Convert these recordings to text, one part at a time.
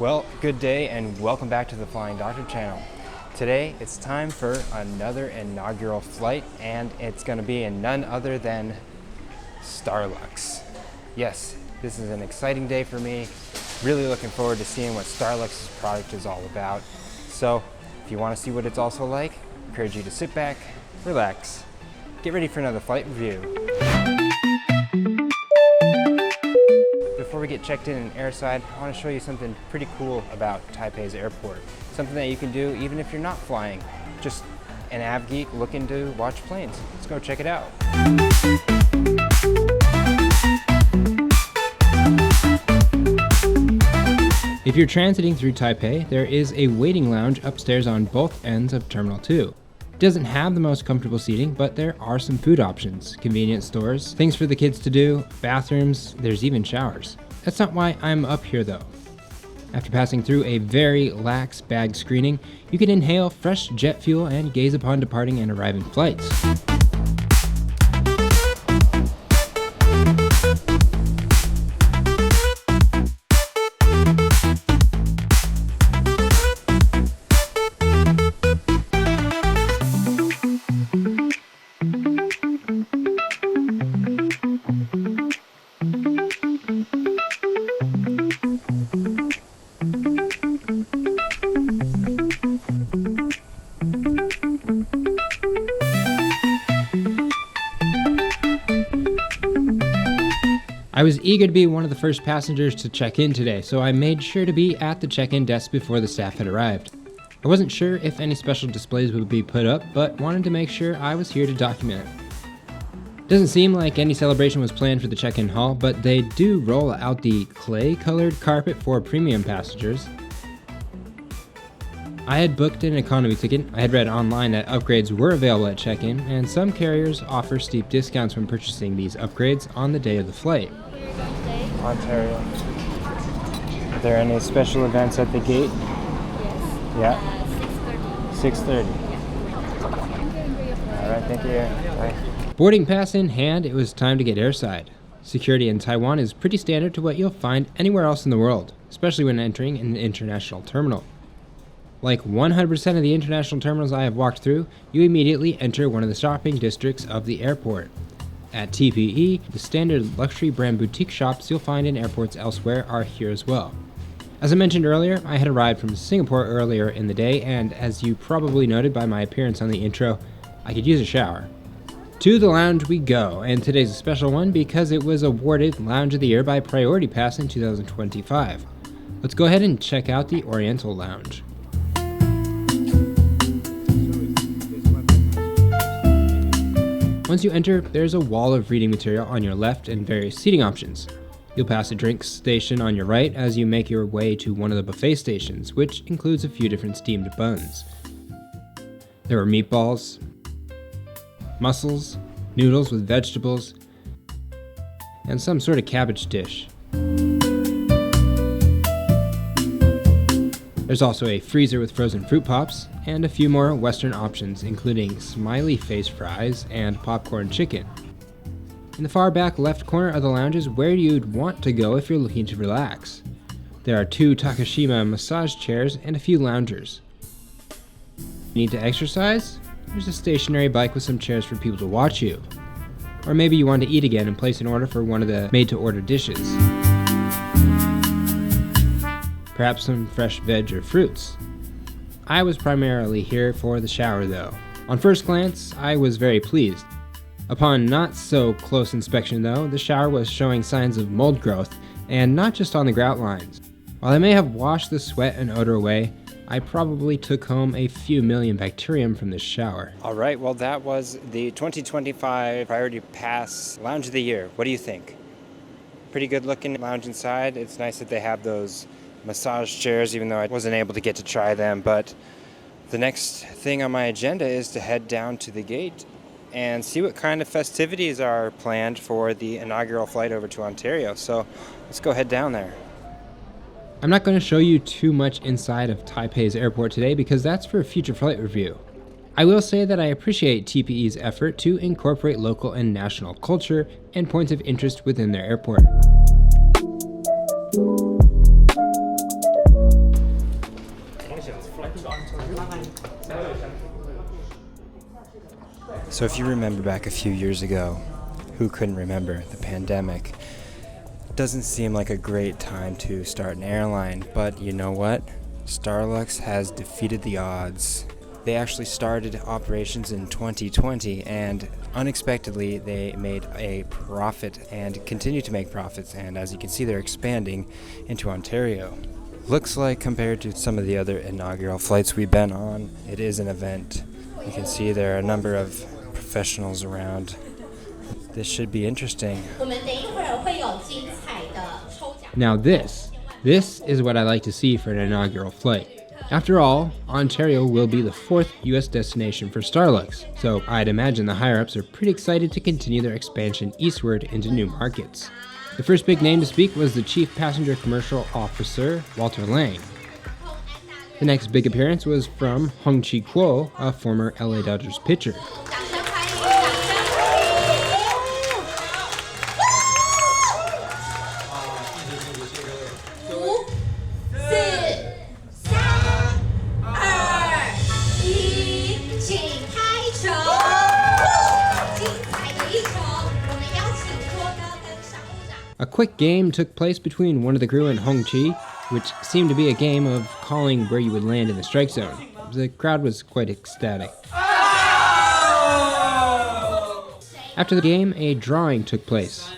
Well, good day and welcome back to the Flying Doctor channel. Today it's time for another inaugural flight, and it's going to be in none other than Starlux. Yes, this is an exciting day for me. Really looking forward to seeing what Starlux's product is all about. So if you want to see what it's also like, I encourage you to sit back, relax, get ready for another flight review. Before we get checked in airside, I want to show you something pretty cool about Taipei's airport. Something that you can do even if you're not flying. Just an av geek looking to watch planes. Let's go check it out. If you're transiting through Taipei, there is a waiting lounge upstairs on both ends of Terminal 2. It doesn't have the most comfortable seating, but there are some food options, convenience stores, things for the kids to do, bathrooms, there's even showers. That's not why I'm up here though. After passing through a very lax bag screening, you can inhale fresh jet fuel and gaze upon departing and arriving flights. I was eager to be one of the first passengers to check in today, so I made sure to be at the check-in desk before the staff had arrived. I wasn't sure if any special displays would be put up, but wanted to make sure I was here to document it. Doesn't seem like any celebration was planned for the check-in hall, but they do roll out the clay-colored carpet for premium passengers. I had booked an economy ticket. I had read online that upgrades were available at check-in, and some carriers offer steep discounts when purchasing these upgrades on the day of the flight. Ontario. Are there any special events at the gate? Yes. Yeah. 6:30. All right, thank you. Bye. Boarding pass in hand, it was time to get airside. Security in Taiwan is pretty standard to what you'll find anywhere else in the world, especially when entering an international terminal. Like 100% of the international terminals I have walked through, you immediately enter one of the shopping districts of the airport. At TPE, the standard luxury brand boutique shops you'll find in airports elsewhere are here as well. As I mentioned earlier, I had arrived from Singapore earlier in the day, and as you probably noted by my appearance on the intro, I could use a shower. To the lounge we go, and today's a special one because it was awarded Lounge of the Year by Priority Pass in 2025. Let's go ahead and check out the Oriental Lounge. Once you enter, there's a wall of reading material on your left and various seating options. You'll pass a drinks station on your right as you make your way to one of the buffet stations, which includes a few different steamed buns. There were meatballs, mussels, noodles with vegetables, and some sort of cabbage dish. There's also a freezer with frozen fruit pops, and a few more Western options, including smiley face fries and popcorn chicken. In the far back left corner of the lounge is where you'd want to go if you're looking to relax. There are 2 Takashima massage chairs and a few loungers. Need to exercise? There's a stationary bike with some chairs for people to watch you. Or maybe you want to eat again and place an order for one of the made-to-order dishes. Perhaps some fresh veg or fruits. I was primarily here for the shower though. On first glance, I was very pleased. Upon not so close inspection though, the shower was showing signs of mold growth, and not just on the grout lines. While I may have washed the sweat and odor away, I probably took home a few million bacterium from this shower. All right, well that was the 2025 Priority Pass Lounge of the Year. What do you think? Pretty good looking lounge inside. It's nice that they have those massage chairs, even though I wasn't able to get to try them. But the next thing on my agenda is to head down to the gate and see what kind of festivities are planned for the inaugural flight over to Ontario. So let's go head down there. I'm not going to show you too much inside of Taipei's airport today because that's for a future flight review. I will say that I appreciate TPE's effort to incorporate local and national culture and points of interest within their airport. So if you remember back a few years ago, who couldn't remember the pandemic? It doesn't seem like a great time to start an airline, but you know what? Starlux has defeated the odds. They actually started operations in 2020, and unexpectedly they made a profit and continue to make profits, and as you can see, they're expanding into Ontario. Looks like compared to some of the other inaugural flights we've been on, it is an event. You can see there are a number of professionals around. This should be interesting. Now this is what I like to see for an inaugural flight. After all, Ontario will be the 4th U.S. destination for Starlux, so I'd imagine the higher-ups are pretty excited to continue their expansion eastward into new markets. The first big name to speak was the Chief Passenger Commercial Officer, Walter Lang. The next big appearance was from Hong-Chi Kuo, a former LA Dodgers pitcher. A quick game took place between one of the crew and Hong-Chi, which seemed to be a game of calling where you would land in the strike zone. The crowd was quite ecstatic. After the game, a drawing took place.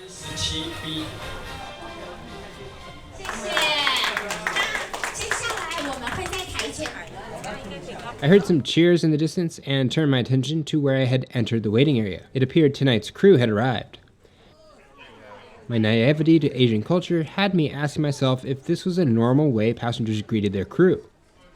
I heard some cheers in the distance and turned my attention to where I had entered the waiting area. It appeared tonight's crew had arrived. My naivety to Asian culture had me asking myself if this was a normal way passengers greeted their crew.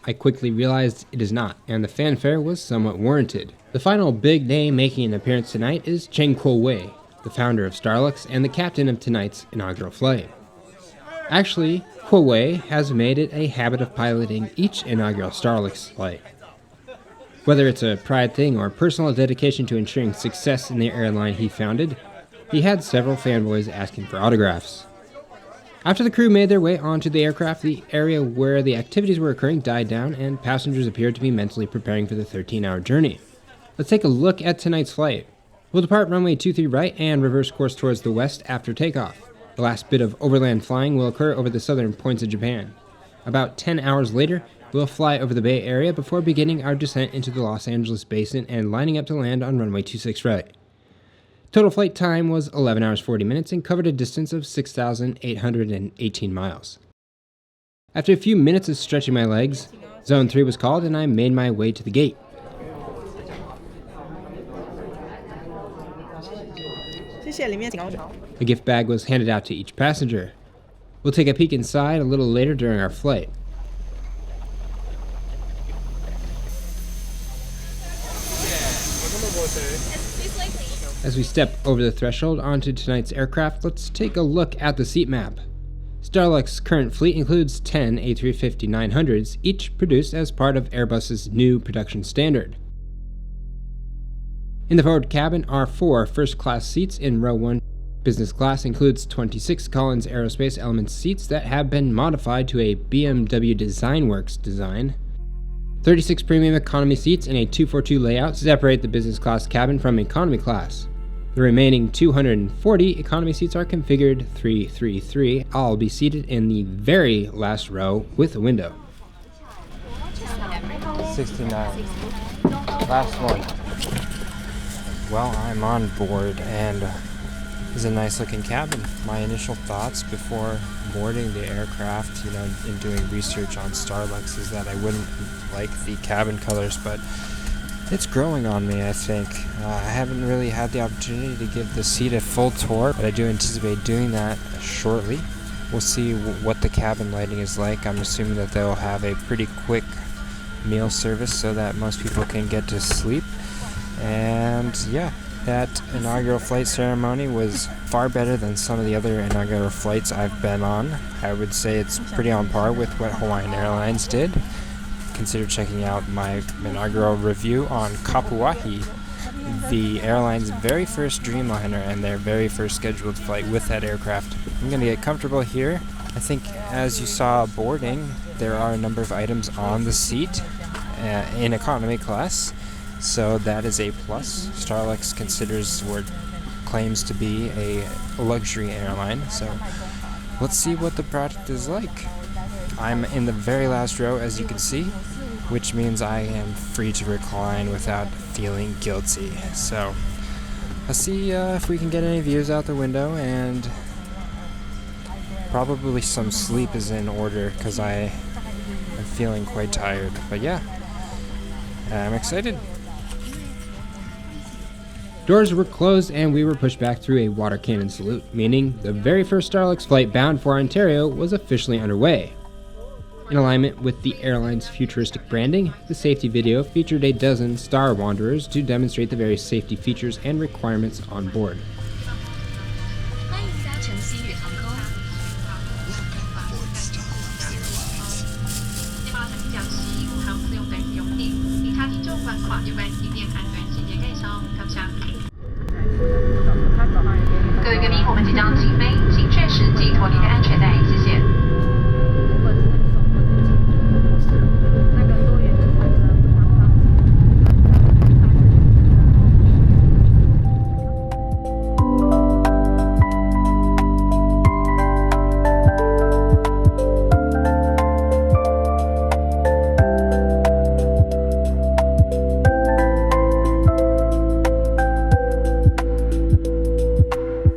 I quickly realized it is not, and the fanfare was somewhat warranted. The final big name making an appearance tonight is Cheng Kuo-wei, the founder of Starlux and the captain of tonight's inaugural flight. Actually, Kuo-wei has made it a habit of piloting each inaugural Starlux flight. Whether it's a pride thing or personal dedication to ensuring success in the airline he founded, he had several fanboys asking for autographs. After the crew made their way onto the aircraft, the area where the activities were occurring died down and passengers appeared to be mentally preparing for the 13-hour journey. Let's take a look at tonight's flight. We'll depart runway 23 right and reverse course towards the west after takeoff. The last bit of overland flying will occur over the southern points of Japan. About 10 hours later, we'll fly over the Bay Area before beginning our descent into the Los Angeles basin and lining up to land on runway 26 right. Total flight time was 11 hours 40 minutes and covered a distance of 6,818 miles. After a few minutes of stretching my legs, Zone 3 was called and I made my way to the gate. A gift bag was handed out to each passenger. We'll take a peek inside a little later during our flight. As we step over the threshold onto tonight's aircraft, let's take a look at the seat map. Starlux's current fleet includes 10 A350-900s, each produced as part of Airbus's new production standard. In the forward cabin are 4 first-class seats in row 1. Business class includes 26 Collins Aerospace Elements seats that have been modified to a BMW DesignWorks design. 36 premium economy seats in a 242 layout separate the business class cabin from economy class. The remaining 240 economy seats are configured 333. I'll be seated in the very last row with a window. 69. Last one. Well, I'm on board and it's a nice looking cabin. My initial thoughts before boarding the aircraft, in doing research on Starlux, is that I wouldn't like the cabin colors, but it's growing on me, I think. I haven't really had the opportunity to give the seat a full tour, but I do anticipate doing that shortly. We'll see what the cabin lighting is like. I'm assuming that they'll have a pretty quick meal service so that most people can get to sleep. And yeah, that inaugural flight ceremony was far better than some of the other inaugural flights I've been on. I would say it's pretty on par with what Hawaiian Airlines did. Consider checking out my inaugural review on Kapuahi, the airline's very first Dreamliner and their very first scheduled flight with that aircraft. I'm going to get comfortable here. I think as you saw boarding, there are a number of items on the seat in economy class. So that is a plus. Starlux considers or claims to be a luxury airline. So let's see what the product is like. I'm in the very last row, as you can see, which means I am free to recline without feeling guilty. So let's see if we can get any views out the window, and probably some sleep is in order because I am feeling quite tired. But yeah, I'm excited. Doors were closed and we were pushed back through a water cannon salute, meaning the very first Starlux flight bound for Ontario was officially underway. In alignment with the airline's futuristic branding, the safety video featured a dozen Star Wanderers to demonstrate the various safety features and requirements on board.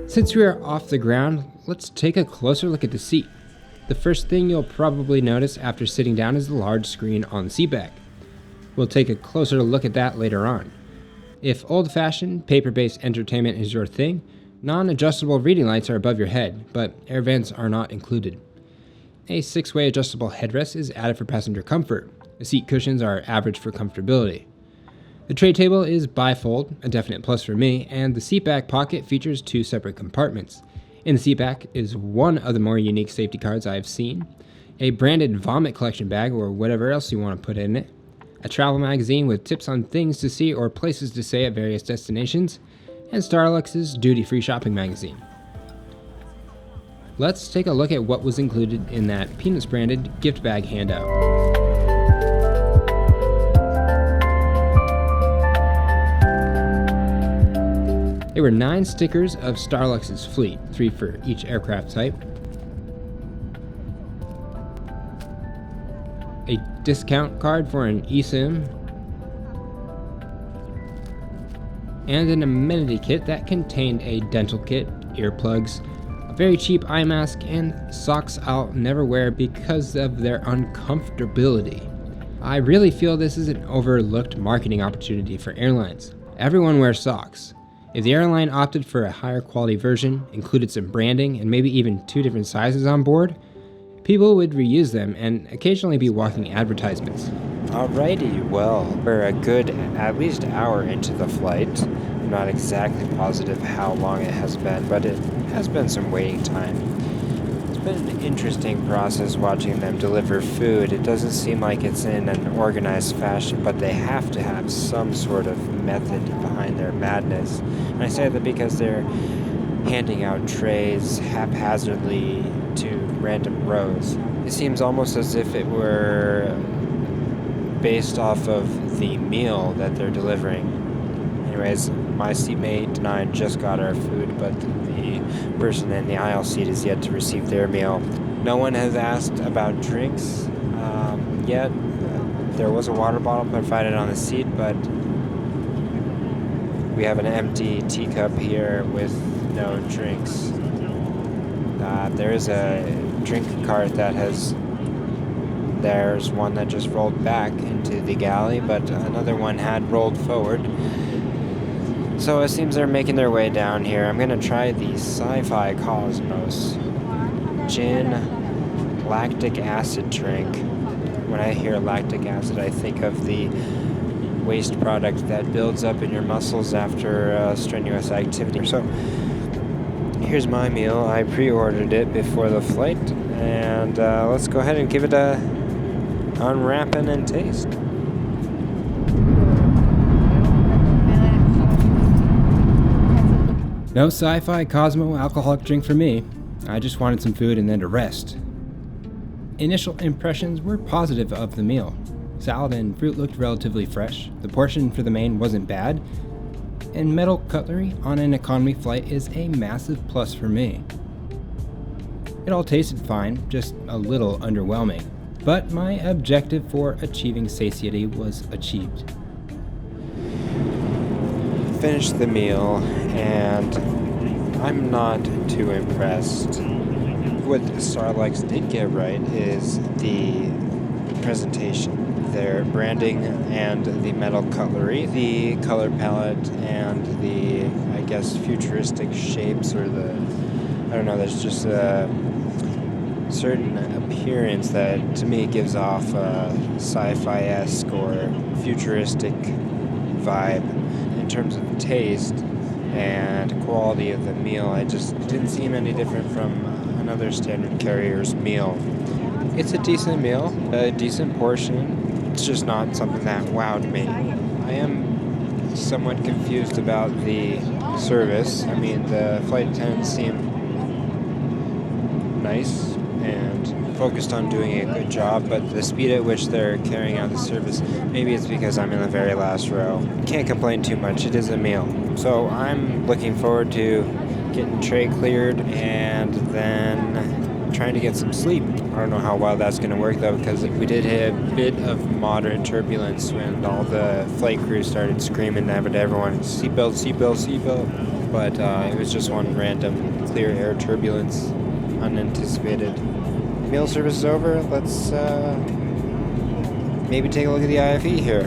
Since we are off the ground, let's take a closer look at the seat. The first thing you'll probably notice after sitting down is the large screen on the seat back. We'll take a closer look at that later on. If old-fashioned, paper-based entertainment is your thing, non-adjustable reading lights are above your head, but air vents are not included. A 6-way adjustable headrest is added for passenger comfort. The seat cushions are average for comfortability. The tray table is bifold, a definite plus for me, and the seatback pocket features 2 separate compartments. In the seatback is one of the more unique safety cards I've seen, a branded vomit collection bag or whatever else you want to put in it, a travel magazine with tips on things to see or places to stay at various destinations, and Starlux's duty-free shopping magazine. Let's take a look at what was included in that Peanuts branded gift bag handout. There were 9 stickers of Starlux's fleet, 3 for each aircraft type, a discount card for an eSIM, and an amenity kit that contained a dental kit, earplugs, a very cheap eye mask, and socks I'll never wear because of their uncomfortability. I really feel this is an overlooked marketing opportunity for airlines. Everyone wears socks. If the airline opted for a higher quality version, included some branding, and maybe even 2 different sizes on board, people would reuse them and occasionally be walking advertisements. Alrighty, well, we're a good at least hour into the flight. I'm not exactly positive how long it has been, but it has been some waiting time. It's been an interesting process watching them deliver food. It doesn't seem like it's in an organized fashion, but they have to have some sort of method behind their madness. And I say that because they're handing out trays haphazardly to random rows. It seems almost as if it were based off of the meal that they're delivering. Anyways, my seatmate and I just got our food, but the person in the aisle seat is yet to receive their meal. No one has asked about drinks yet. There was a water bottle provided on the seat, but we have an empty teacup here with no drinks. There is a drink cart that there's one that just rolled back into the galley, but another one had rolled forward. So it seems they're making their way down here. I'm gonna try the Sci-Fi Cosmos Gin Lactic Acid drink. When I hear lactic acid, I think of the waste product that builds up in your muscles after strenuous activity. So here's my meal. I pre-ordered it before the flight, and let's go ahead and give it a unwrapping and taste. No Sci-Fi Cosmo alcoholic drink for me. I just wanted some food and then to rest. Initial impressions were positive of the meal. Salad and fruit looked relatively fresh. The portion for the main wasn't bad. And metal cutlery on an economy flight is a massive plus for me. It all tasted fine, just a little underwhelming. But my objective for achieving satiety was achieved. Finished the meal, and I'm not too impressed. What Starlux did get right is the presentation. Their branding and the metal cutlery, the color palette, and the, I guess, futuristic shapes, or there's just a certain appearance that to me gives off a sci-fi-esque or futuristic vibe. In terms of taste and quality of the meal, I just didn't seem any different from another standard carrier's meal. It's a decent meal, a decent portion. It's just not something that wowed me. I am somewhat confused about the service. I mean, the flight attendants seem nice and focused on doing a good job, but the speed at which they're carrying out the service, maybe it's because I'm in the very last row. Can't complain too much, it is a meal. So I'm looking forward to getting tray cleared and then trying to get some sleep. I don't know how well that's going to work though, because we did hit a bit of moderate turbulence when all the flight crew started screaming at everyone, seatbelt, seatbelt, seatbelt. But it was just one random clear air turbulence, unanticipated. Meal service is over. Let's maybe take a look at the IFE here.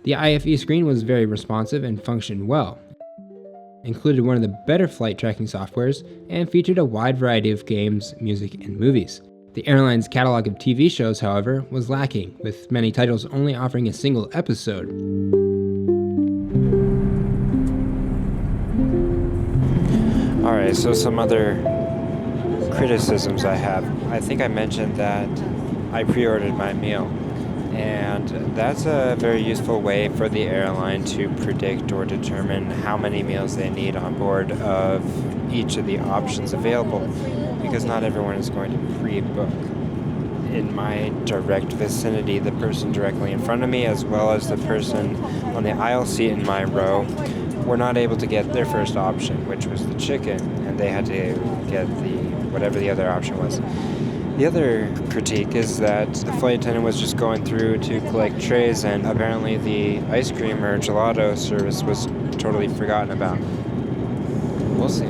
The IFE screen was very responsive and functioned well. Included one of the better flight tracking softwares and featured a wide variety of games, music, and movies. The airline's catalog of TV shows, however, was lacking, with many titles only offering a single episode. Alright, so some other criticisms I have. I think I mentioned that I pre-ordered my meal, and that's a very useful way for the airline to predict or determine how many meals they need on board of each of the options available, because not everyone is going to pre-book. In my direct vicinity, the person directly in front of me, as well as the person on the aisle seat in my row, were not able to get their first option, which was the chicken, and they had to get whatever the other option was. The other critique is that the flight attendant was just going through to collect trays, and apparently the ice cream or gelato service was totally forgotten about. We'll see.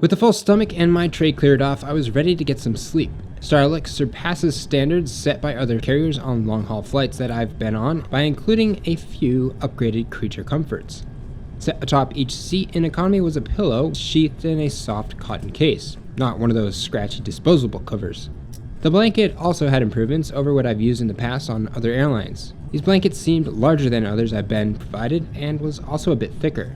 With a full stomach and my tray cleared off, I was ready to get some sleep. Starlux surpasses standards set by other carriers on long-haul flights that I've been on by including a few upgraded creature comforts. Set atop each seat in economy was a pillow sheathed in a soft cotton case, not one of those scratchy disposable covers. The blanket also had improvements over what I've used in the past on other airlines. These blankets seemed larger than others I've been provided and was also a bit thicker.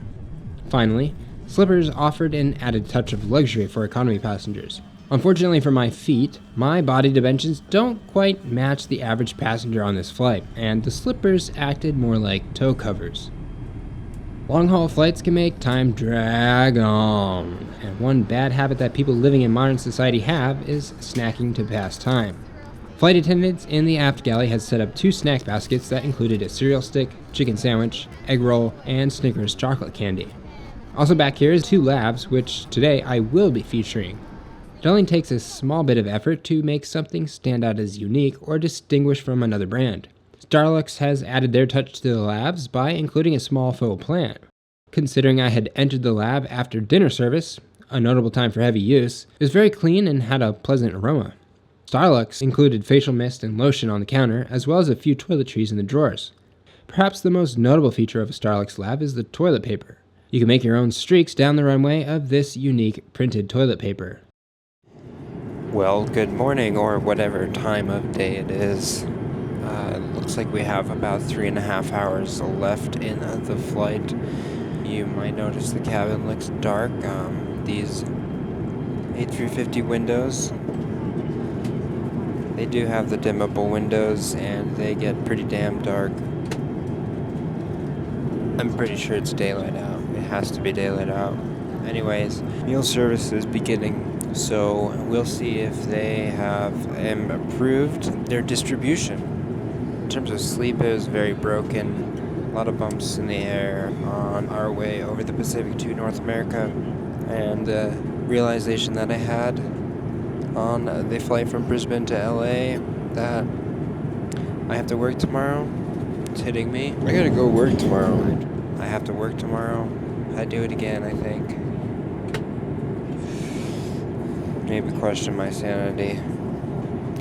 Finally, slippers offered an added touch of luxury for economy passengers. Unfortunately for my feet, my body dimensions don't quite match the average passenger on this flight, and the slippers acted more like toe covers. Long-haul flights can make time drag on, and one bad habit that people living in modern society have is snacking to pass time. Flight attendants in the aft galley had set up 2 snack baskets that included a cereal stick, chicken sandwich, egg roll, and Snickers chocolate candy. Also back here is 2 lavs, which today I will be featuring. It only takes a small bit of effort to make something stand out as unique or distinguished from another brand. Starlux has added their touch to the lavs by including a small faux plant. Considering I had entered the lab after dinner service, a notable time for heavy use, it was very clean and had a pleasant aroma. Starlux included facial mist and lotion on the counter, as well as a few toiletries in the drawers. Perhaps the most notable feature of a Starlux lab is the toilet paper. You can make your own streaks down the runway of this unique printed toilet paper. Well, good morning, or whatever time of day it is. Looks like we have about 3.5 hours left in the flight. You might notice the cabin looks dark. These A350 windows They do have the dimmable windows and they get pretty damn dark. I'm pretty sure it's daylight out. It has to be daylight out. Anyways, meal service is beginning, so we'll see if they have improved their distribution. In terms of sleep, it was very broken. A lot of bumps in the air on our way over the Pacific to North America, and the realization that I had on the flight from Brisbane to LA that I have to work tomorrow. It's hitting me. I gotta go work tomorrow. I have to work tomorrow. I'd do it again, I think. Maybe question my sanity.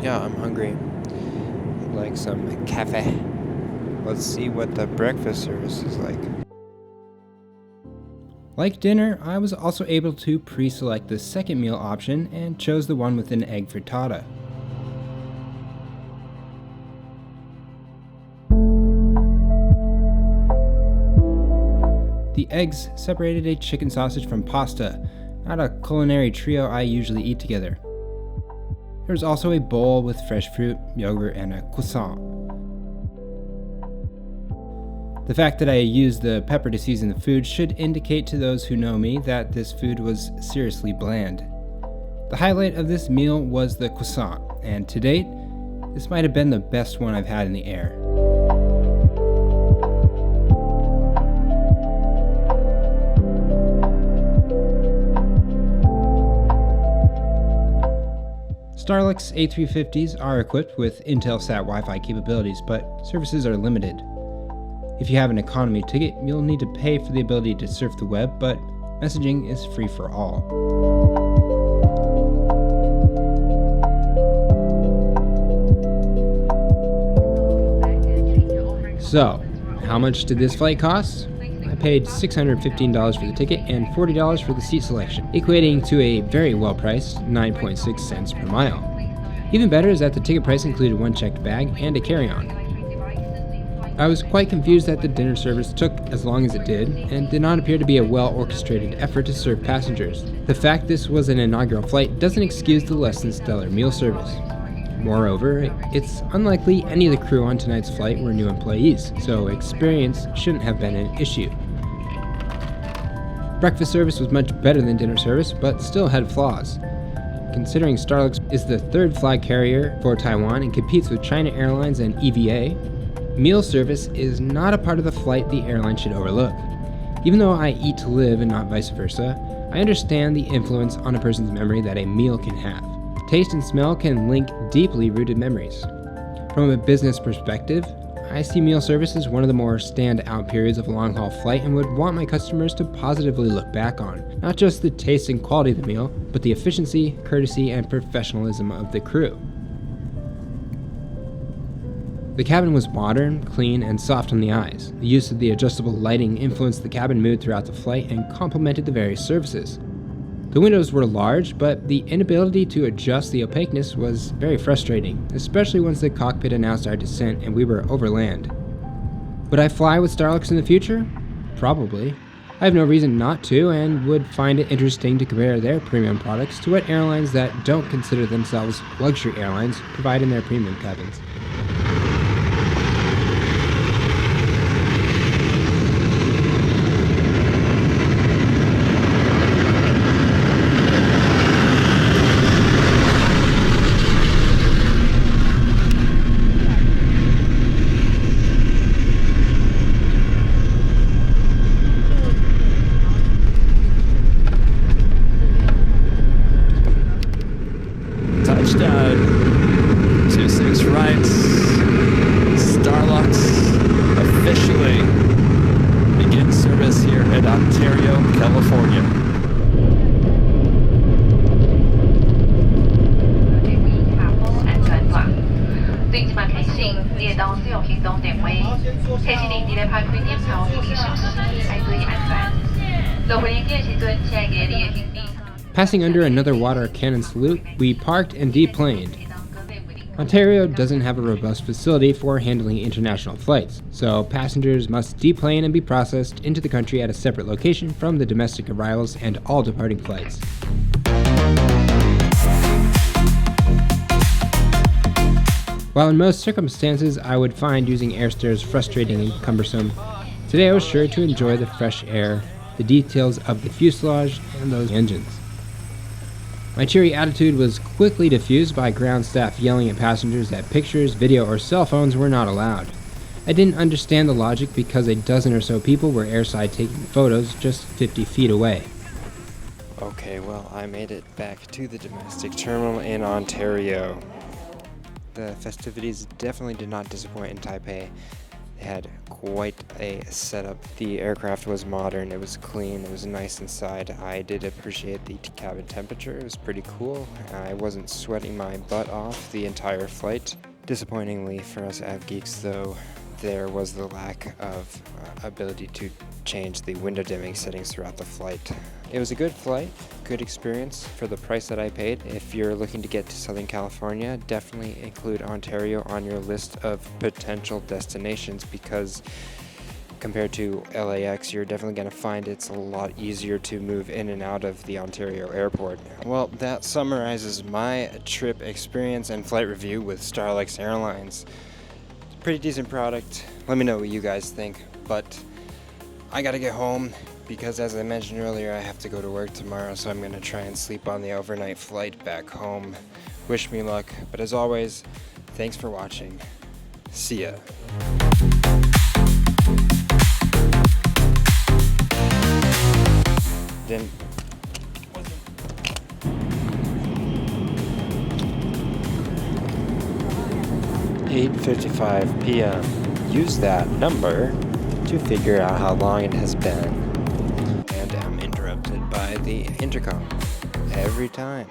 Yeah, I'm hungry. I'd like some cafe. Let's see what the breakfast service is like. Like dinner, I was also able to pre-select the second meal option and chose the one with an egg frittata. The eggs separated a chicken sausage from pasta, not a culinary trio I usually eat together. There was also a bowl with fresh fruit, yogurt, and a croissant. The fact that I used the pepper to season the food should indicate to those who know me that this food was seriously bland. The highlight of this meal was the croissant, and to date, this might have been the best one I've had in the air. Starlux A350s are equipped with Intelsat Wi-Fi capabilities, but services are limited. If you have an economy ticket, you'll need to pay for the ability to surf the web, but messaging is free for all. So, how much did this flight cost? I paid $615 for the ticket and $40 for the seat selection, equating to a very well-priced 9.6 cents per mile. Even better is that the ticket price included one checked bag and a carry-on. I was quite confused that the dinner service took as long as it did, and did not appear to be a well-orchestrated effort to serve passengers. The fact this was an inaugural flight doesn't excuse the less than stellar meal service. Moreover, it's unlikely any of the crew on tonight's flight were new employees, so experience shouldn't have been an issue. Breakfast service was much better than dinner service, but still had flaws. Considering Starlux is the third flag carrier for Taiwan and competes with China Airlines and EVA, meal service is not a part of the flight the airline should overlook. Even though I eat to live and not vice versa, I understand the influence on a person's memory that a meal can have. Taste and smell can link deeply rooted memories. From a business perspective, I see meal service as one of the more stand-out periods of a long-haul flight and would want my customers to positively look back on, not just the taste and quality of the meal, but the efficiency, courtesy, and professionalism of the crew. The cabin was modern, clean, and soft on the eyes. The use of the adjustable lighting influenced the cabin mood throughout the flight and complemented the various services. The windows were large, but the inability to adjust the opaqueness was very frustrating, especially once the cockpit announced our descent and we were over land. Would I fly with Starlux in the future? Probably. I have no reason not to, and would find it interesting to compare their premium products to what airlines that don't consider themselves luxury airlines provide in their premium cabins. Touchdown, 26 right, Starlux officially begins service here at Ontario, California. Passing under another water cannon salute, we parked and deplaned. Ontario doesn't have a robust facility for handling international flights, so passengers must deplane and be processed into the country at a separate location from the domestic arrivals and all departing flights. While in most circumstances I would find using air stairs frustrating and cumbersome, today I was sure to enjoy the fresh air, the details of the fuselage, and those engines. My cheery attitude was quickly diffused by ground staff yelling at passengers that pictures, video, or cell phones were not allowed. I didn't understand the logic because a dozen or so people were airside taking photos just 50 feet away. Okay, well, I made it back to the domestic terminal in Ontario. The festivities definitely did not disappoint in Taipei. They had quite a setup. The aircraft was modern, it was clean, it was nice inside. I did appreciate the cabin temperature, it was pretty cool. I wasn't sweating my butt off the entire flight. Disappointingly for us av geeks though, there was the lack of ability to change the window dimming settings throughout the flight. It was a good flight, good experience for the price that I paid. If you're looking to get to Southern California, definitely include Ontario on your list of potential destinations because compared to LAX, you're definitely going to find it's a lot easier to move in and out of the Ontario airport. Well, that summarizes my trip experience and flight review with Starlux Airlines. Pretty decent product. Let me know what you guys think, but I gotta get home because as I mentioned earlier, I have to go to work tomorrow, so I'm gonna try and sleep on the overnight flight back home. Wish me luck, but as always, thanks for watching. See ya. Then 8:55 p.m. Use that number to figure out how long it has been. And I'm interrupted by the intercom every time.